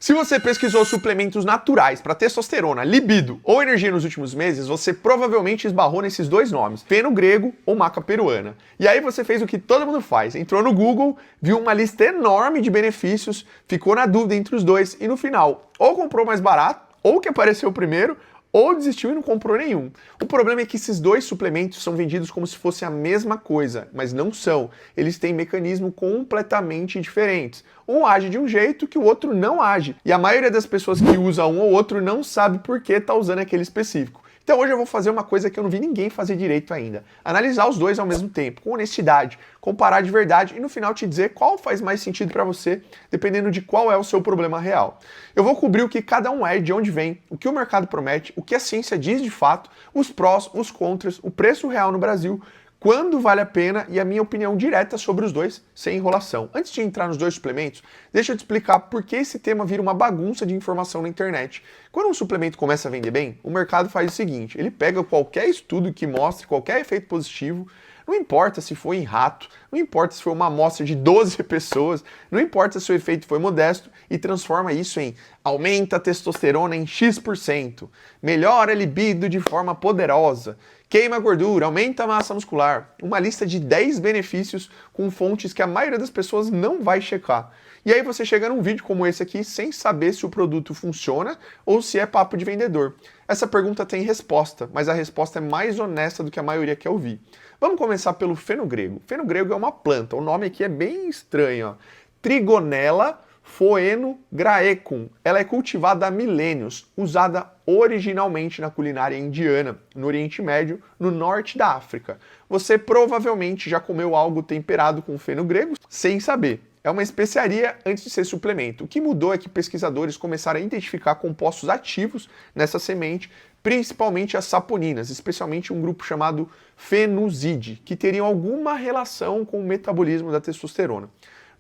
Se você pesquisou suplementos naturais para testosterona, libido ou energia nos últimos meses, você provavelmente esbarrou nesses dois nomes, feno grego ou maca peruana. E aí você fez o que todo mundo faz, entrou no Google, viu uma lista enorme de benefícios, ficou na dúvida entre os dois e no final, ou comprou mais barato, ou que apareceu primeiro, ou desistiu e não comprou nenhum. O problema é que esses dois suplementos são vendidos como se fosse a mesma coisa, mas não são. Eles têm mecanismos completamente diferentes. Um age de um jeito que o outro não age. E a maioria das pessoas que usa um ou outro não sabe por que está usando aquele específico. Então hoje eu vou fazer uma coisa que eu não vi ninguém fazer direito ainda. Analisar os dois ao mesmo tempo, com honestidade, comparar de verdade e no final te dizer qual faz mais sentido para você, dependendo de qual é o seu problema real. Eu vou cobrir o que cada um é, de onde vem, o que o mercado promete, o que a ciência diz de fato, os prós, os contras, o preço real no Brasil, quando vale a pena e a minha opinião direta sobre os dois, sem enrolação. Antes de entrar nos dois suplementos, deixa eu te explicar por que esse tema vira uma bagunça de informação na internet. Quando um suplemento começa a vender bem, o mercado faz o seguinte, ele pega qualquer estudo que mostre qualquer efeito positivo, não importa se foi em rato, não importa se foi uma amostra de 12 pessoas, não importa se o efeito foi modesto e transforma isso em aumenta a testosterona em X%, melhora a libido de forma poderosa, queima a gordura, aumenta a massa muscular. Uma lista de 10 benefícios com fontes que a maioria das pessoas não vai checar. E aí você chega num vídeo como esse aqui sem saber se o produto funciona ou se é papo de vendedor. Essa pergunta tem resposta, mas a resposta é mais honesta do que a maioria quer ouvir. Vamos começar pelo feno grego. Feno grego é uma planta, o nome aqui é bem estranho, ó. Trigonella phoenograecum. Ela é cultivada há milênios, usada originalmente na culinária indiana, no Oriente Médio, no norte da África. Você provavelmente já comeu algo temperado com feno grego sem saber. É uma especiaria antes de ser suplemento. O que mudou é que pesquisadores começaram a identificar compostos ativos nessa semente, principalmente as saponinas, especialmente um grupo chamado fenuzide, que teriam alguma relação com o metabolismo da testosterona.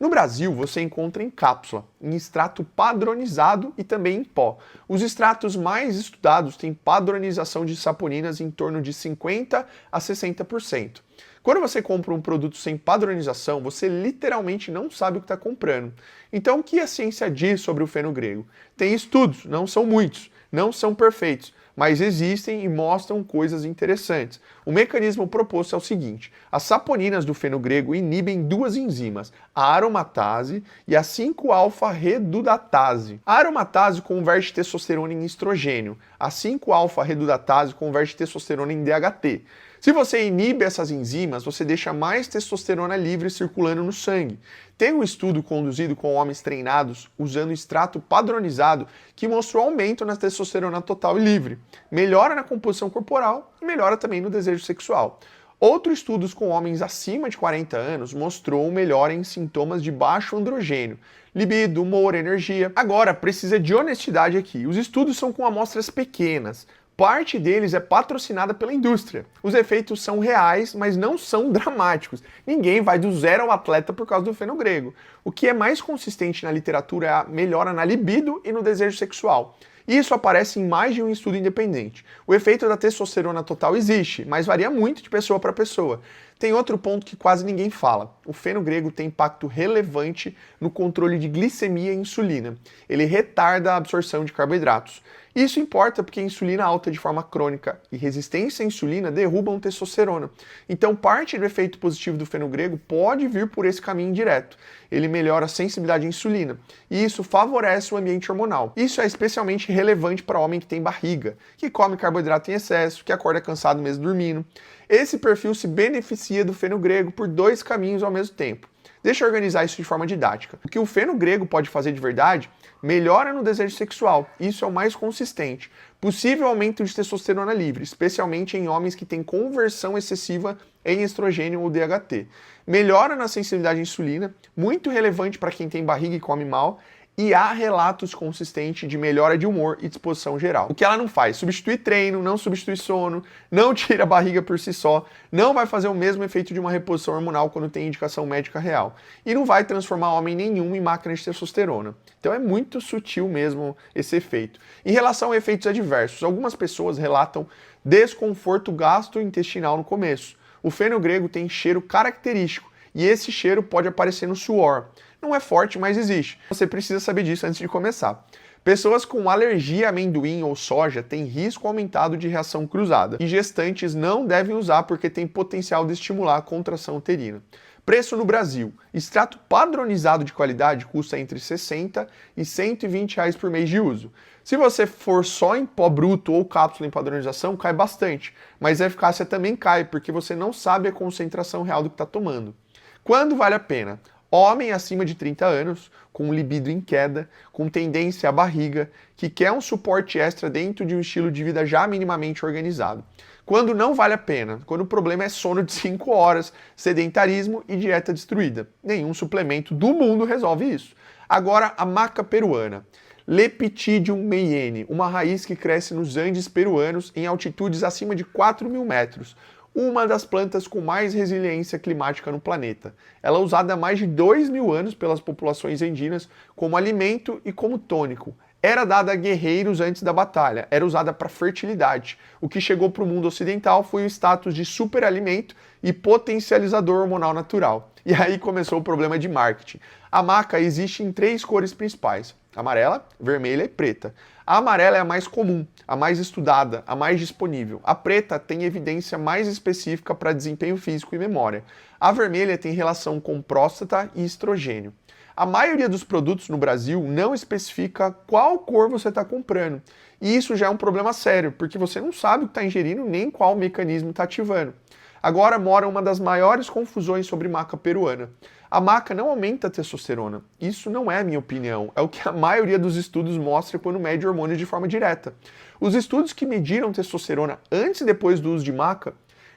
No Brasil, você encontra em cápsula, em extrato padronizado e também em pó. Os extratos mais estudados têm padronização de saponinas em torno de 50% a 60%. Quando você compra um produto sem padronização, você literalmente não sabe o que está comprando. Então, o que a ciência diz sobre o feno grego? Tem estudos, não são muitos, não são perfeitos, mas existem e mostram coisas interessantes. O mecanismo proposto é o seguinte: as saponinas do feno grego inibem duas enzimas, a aromatase e a 5-alfa-redudatase. A aromatase converte testosterona em estrogênio, a 5-alfa-redudatase converte testosterona em DHT. Se você inibe essas enzimas, você deixa mais testosterona livre circulando no sangue. Tem um estudo conduzido com homens treinados usando extrato padronizado que mostrou aumento na testosterona total e livre, melhora na composição corporal e melhora também no desejo sexual. Outros estudos com homens acima de 40 anos mostrou melhora em sintomas de baixo androgênio, libido, humor, energia. Agora, precisa de honestidade aqui. Os estudos são com amostras pequenas. Parte deles é patrocinada pela indústria. Os efeitos são reais, mas não são dramáticos. Ninguém vai do zero ao atleta por causa do feno grego. O que é mais consistente na literatura é a melhora na libido e no desejo sexual. Isso aparece em mais de um estudo independente. O efeito da testosterona total existe, mas varia muito de pessoa para pessoa. Tem outro ponto que quase ninguém fala. O feno grego tem impacto relevante no controle de glicemia e insulina. Ele retarda a absorção de carboidratos. Isso importa porque a insulina alta de forma crônica e resistência à insulina derrubam testosterona. Então, parte do efeito positivo do feno grego pode vir por esse caminho direto. Ele melhora a sensibilidade à insulina e isso favorece o ambiente hormonal. Isso é especialmente relevante para homem que tem barriga, que come carboidrato em excesso, que acorda cansado mesmo dormindo. Esse perfil se beneficia do feno grego por dois caminhos ao mesmo tempo. Deixa eu organizar isso de forma didática. O que o feno grego pode fazer de verdade? Melhora no desejo sexual, isso é o mais consistente. Possível aumento de testosterona livre, especialmente em homens que têm conversão excessiva em estrogênio ou DHT. Melhora na sensibilidade à insulina, muito relevante para quem tem barriga e come mal. E há relatos consistentes de melhora de humor e disposição geral. O que ela não faz? Substitui treino, não substitui sono, não tira a barriga por si só, não vai fazer o mesmo efeito de uma reposição hormonal quando tem indicação médica real. E não vai transformar homem nenhum em máquina de testosterona. Então é muito sutil mesmo esse efeito. Em relação a efeitos adversos, algumas pessoas relatam desconforto gastrointestinal no começo. O feno grego tem cheiro característico. E esse cheiro pode aparecer no suor. Não é forte, mas existe. Você precisa saber disso antes de começar. Pessoas com alergia a amendoim ou soja têm risco aumentado de reação cruzada. E gestantes não devem usar porque tem potencial de estimular a contração uterina. Preço no Brasil. Extrato padronizado de qualidade custa entre R$ 60 e R$ 120 por mês de uso. Se você for só em pó bruto ou cápsula em padronização, cai bastante. Mas a eficácia também cai, porque você não sabe a concentração real do que está tomando. Quando vale a pena? Homem acima de 30 anos, com libido em queda, com tendência à barriga, que quer um suporte extra dentro de um estilo de vida já minimamente organizado. Quando não vale a pena? Quando o problema é sono de 5 horas, sedentarismo e dieta destruída. Nenhum suplemento do mundo resolve isso. Agora, a maca peruana. Leptidium meiene, uma raiz que cresce nos Andes peruanos em altitudes acima de 4.000 metros. Uma das plantas com mais resiliência climática no planeta. Ela é usada há mais de 2.000 anos pelas populações andinas como alimento e como tônico. Era dada a guerreiros antes da batalha, era usada para fertilidade. O que chegou para o mundo ocidental foi o status de superalimento e potencializador hormonal natural. E aí começou o problema de marketing. A maca existe em 3 cores principais: amarela, vermelha e preta. A amarela é a mais comum, a mais estudada, a mais disponível. A preta tem evidência mais específica para desempenho físico e memória. A vermelha tem relação com próstata e estrogênio. A maioria dos produtos no Brasil não especifica qual cor você está comprando. E isso já é um problema sério, porque você não sabe o que está ingerindo nem qual mecanismo está ativando. Agora mora uma das maiores confusões sobre maca peruana. A maca não aumenta a testosterona. Isso não é minha opinião, é o que a maioria dos estudos mostra quando mede hormônios de forma direta. Os estudos que mediram testosterona antes e depois do uso de maca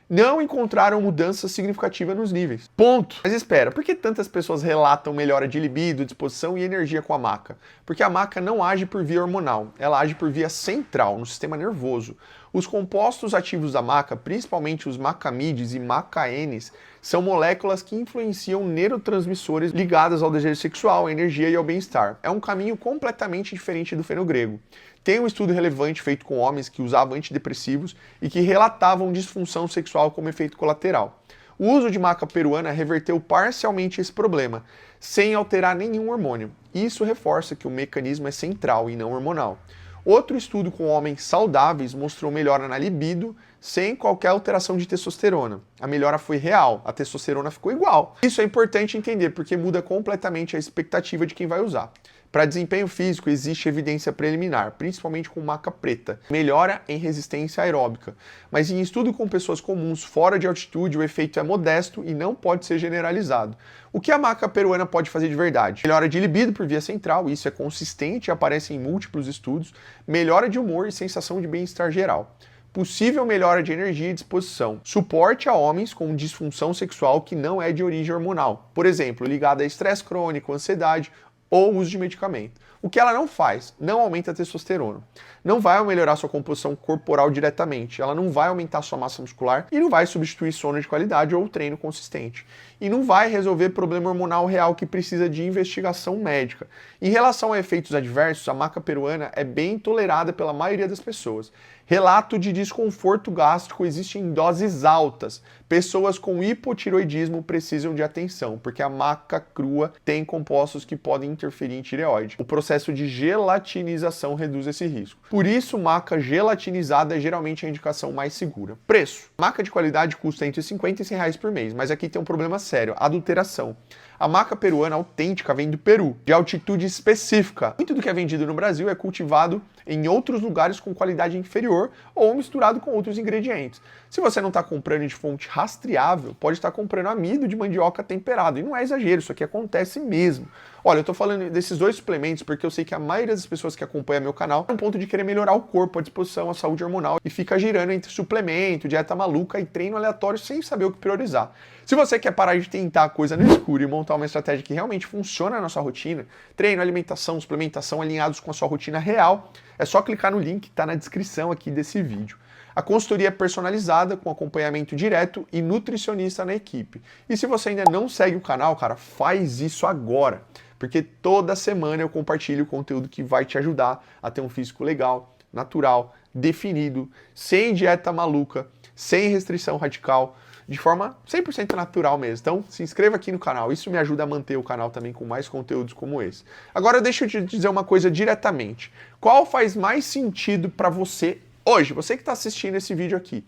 não encontraram mudança significativa nos níveis. Ponto. Mas espera, por que tantas pessoas relatam melhora de libido, disposição e energia com a maca? Porque a maca não age por via hormonal, ela age por via central, no sistema nervoso. Os compostos ativos da maca, principalmente os macamides e macaenes, são moléculas que influenciam neurotransmissores ligados ao desejo sexual, à energia e ao bem-estar. É um caminho completamente diferente do fenogrego. Tem um estudo relevante feito com homens que usavam antidepressivos e que relatavam disfunção sexual como efeito colateral. O uso de maca peruana reverteu parcialmente esse problema, sem alterar nenhum hormônio. Isso reforça que o mecanismo é central e não hormonal. Outro estudo com homens saudáveis mostrou melhora na libido sem qualquer alteração de testosterona. A melhora foi real, a testosterona ficou igual. Isso é importante entender porque muda completamente a expectativa de quem vai usar. Para desempenho físico, existe evidência preliminar, principalmente com maca preta. Melhora em resistência aeróbica. Mas em estudo com pessoas comuns fora de altitude, o efeito é modesto e não pode ser generalizado. O que a maca peruana pode fazer de verdade? Melhora de libido por via central, isso é consistente e aparece em múltiplos estudos. Melhora de humor e sensação de bem-estar geral. Possível melhora de energia e disposição. Suporte a homens com disfunção sexual que não é de origem hormonal. Por exemplo, ligada a estresse crônico, ansiedade ou uso de medicamento. O que ela não faz? Não aumenta a testosterona. Não vai melhorar sua composição corporal diretamente. Ela não vai aumentar sua massa muscular e não vai substituir sono de qualidade ou treino consistente. E não vai resolver problema hormonal real que precisa de investigação médica. Em relação a efeitos adversos, a maca peruana é bem tolerada pela maioria das pessoas. Relato de desconforto gástrico existe em doses altas. Pessoas com hipotiroidismo precisam de atenção, porque a maca crua tem compostos que podem interferir em tireoide. O processo de gelatinização reduz esse risco. Por isso, maca gelatinizada é geralmente a indicação mais segura. Preço. Maca de qualidade custa entre 50 e 100 reais por mês, mas aqui tem um problema sério, adulteração. A maca peruana autêntica vem do Peru, de altitude específica. Muito do que é vendido no Brasil é cultivado em outros lugares com qualidade inferior ou misturado com outros ingredientes. Se você não está comprando de fonte rastreável, pode estar comprando amido de mandioca temperado. E não é exagero, isso aqui acontece mesmo. Olha, eu estou falando desses 2 suplementos porque eu sei que a maioria das pessoas que acompanham meu canal tem um ponto de querer melhorar o corpo, a disposição, a saúde hormonal e fica girando entre suplemento, dieta maluca e treino aleatório sem saber o que priorizar. Se você quer parar de tentar coisa no escuro e montar uma estratégia que realmente funciona na sua rotina, treino, alimentação, suplementação alinhados com a sua rotina real, é só clicar no link que está na descrição aqui desse vídeo. A consultoria é personalizada, com acompanhamento direto e nutricionista na equipe. E se você ainda não segue o canal, cara, faz isso agora. Porque toda semana eu compartilho conteúdo que vai te ajudar a ter um físico legal, natural, definido, sem dieta maluca, sem restrição radical, de forma 100% natural mesmo. Então, se inscreva aqui no canal, isso me ajuda a manter o canal também com mais conteúdos como esse. Agora, deixa eu te dizer uma coisa diretamente. Qual faz mais sentido para você hoje? Você que está assistindo esse vídeo aqui.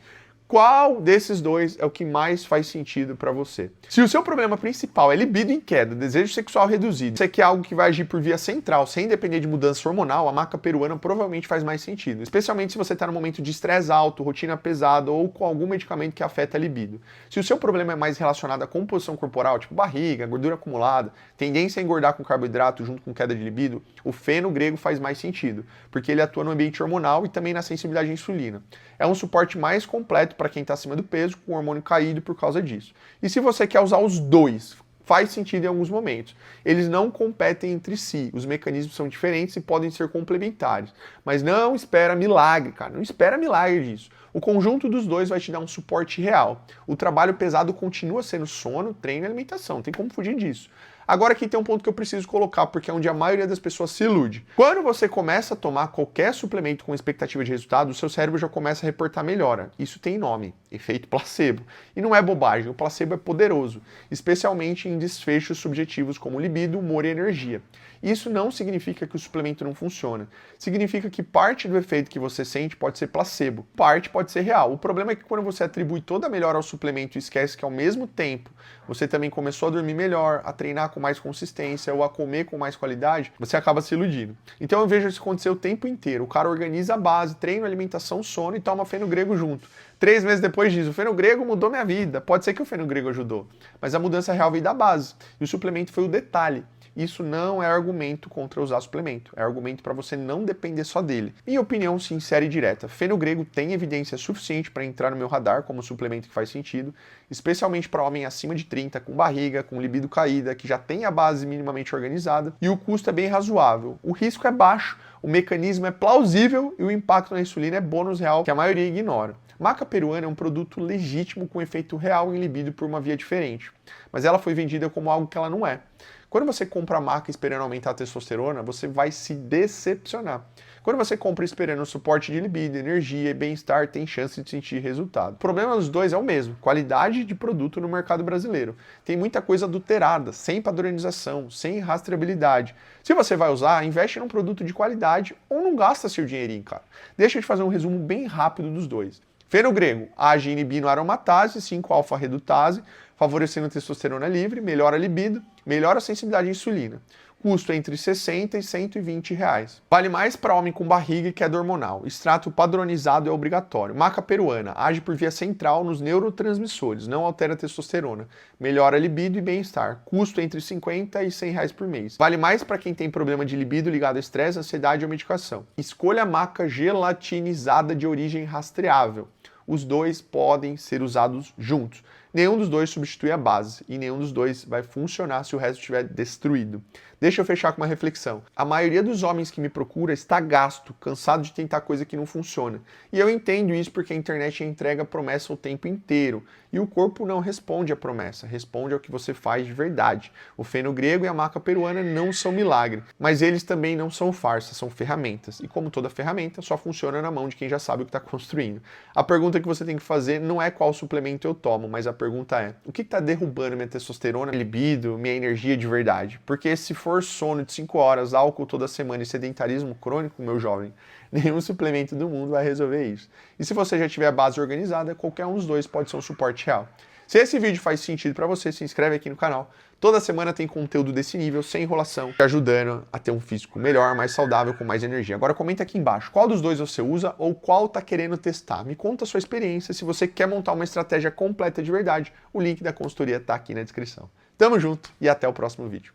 Qual desses dois é o que mais faz sentido para você? Se o seu problema principal é libido em queda, desejo sexual reduzido, isso aqui é algo que vai agir por via central, sem depender de mudança hormonal, a maca peruana provavelmente faz mais sentido. Especialmente se você está no momento de estresse alto, rotina pesada ou com algum medicamento que afeta a libido. Se o seu problema é mais relacionado à composição corporal, tipo barriga, gordura acumulada, tendência a engordar com carboidrato junto com queda de libido, o feno grego faz mais sentido, porque ele atua no ambiente hormonal e também na sensibilidade à insulina. É um suporte mais completo para quem está acima do peso, com o hormônio caído por causa disso. E se você quer usar os dois, faz sentido em alguns momentos. Eles não competem entre si, os mecanismos são diferentes e podem ser complementares. Mas não espera milagre, cara, não espera milagre disso. O conjunto dos dois vai te dar um suporte real. O trabalho pesado continua sendo sono, treino e alimentação, não tem como fugir disso. Agora aqui tem um ponto que eu preciso colocar, porque é onde a maioria das pessoas se ilude. Quando você começa a tomar qualquer suplemento com expectativa de resultado, o seu cérebro já começa a reportar melhora. Isso tem nome, efeito placebo. E não é bobagem, o placebo é poderoso, especialmente em desfechos subjetivos como libido, humor e energia. Isso não significa que o suplemento não funciona. Significa que parte do efeito que você sente pode ser placebo, parte pode ser real. O problema é que quando você atribui toda a melhora ao suplemento e esquece que ao mesmo tempo você também começou a dormir melhor, a treinar com mais consistência ou a comer com mais qualidade, você acaba se iludindo. Então eu vejo isso acontecer o tempo inteiro. O cara organiza a base, treino, alimentação, sono e toma feno grego junto. 3 meses depois diz, o feno grego mudou minha vida. Pode ser que o feno grego ajudou, mas a mudança real veio da base. E o suplemento foi o detalhe. Isso não é argumento contra usar suplemento, é argumento para você não depender só dele. Minha opinião sincera e direta, feno grego tem evidência suficiente para entrar no meu radar como suplemento que faz sentido, especialmente para homem acima de 30, com barriga, com libido caída, que já tem a base minimamente organizada, e o custo é bem razoável. O risco é baixo, o mecanismo é plausível e o impacto na insulina é bônus real que a maioria ignora. Maca peruana é um produto legítimo com efeito real em libido por uma via diferente, mas ela foi vendida como algo que ela não é. Quando você compra a maca esperando aumentar a testosterona, você vai se decepcionar. Quando você compra esperando suporte de libido, energia e bem-estar, tem chance de sentir resultado. O problema dos dois é o mesmo, qualidade de produto no mercado brasileiro. Tem muita coisa adulterada, sem padronização, sem rastreabilidade. Se você vai usar, investe num produto de qualidade ou não gasta seu dinheirinho, cara. Deixa eu te fazer um resumo bem rápido dos dois. Feno grego age inibindo a aromatase, 5-alfa-redutase, favorecendo a testosterona livre, melhora a libido, melhora a sensibilidade à insulina. Custo entre 60 e 120 reais. Vale mais para homem com barriga e queda hormonal. Extrato padronizado é obrigatório. Maca peruana age por via central nos neurotransmissores, não altera a testosterona. Melhora a libido e bem-estar. Custo entre 50 e 100 reais por mês. Vale mais para quem tem problema de libido ligado a estresse, ansiedade ou medicação. Escolha a maca gelatinizada de origem rastreável. Os dois podem ser usados juntos. Nenhum dos dois substitui a base e nenhum dos dois vai funcionar se o resto estiver destruído. Deixa eu fechar com uma reflexão. A maioria dos homens que me procura está gasto, cansado de tentar coisa que não funciona. E eu entendo isso porque a internet entrega promessa o tempo inteiro. E o corpo não responde à promessa, responde ao que você faz de verdade. O feno grego e a maca peruana não são milagre, mas eles também não são farsa, são ferramentas. E como toda ferramenta, só funciona na mão de quem já sabe o que está construindo. A pergunta que você tem que fazer não é qual suplemento eu tomo, mas a pergunta é, o que está derrubando minha testosterona, libido, minha energia de verdade? Porque se for sono de 5 horas, álcool toda semana e sedentarismo crônico, meu jovem, nenhum suplemento do mundo vai resolver isso. E se você já tiver a base organizada, qualquer um dos dois pode ser um suporte real. Se esse vídeo faz sentido para você, se inscreve aqui no canal. Toda semana tem conteúdo desse nível, sem enrolação, te ajudando a ter um físico melhor, mais saudável, com mais energia. Agora comenta aqui embaixo, qual dos dois você usa ou qual tá querendo testar. Me conta a sua experiência, se você quer montar uma estratégia completa de verdade, o link da consultoria tá aqui na descrição. Tamo junto e até o próximo vídeo.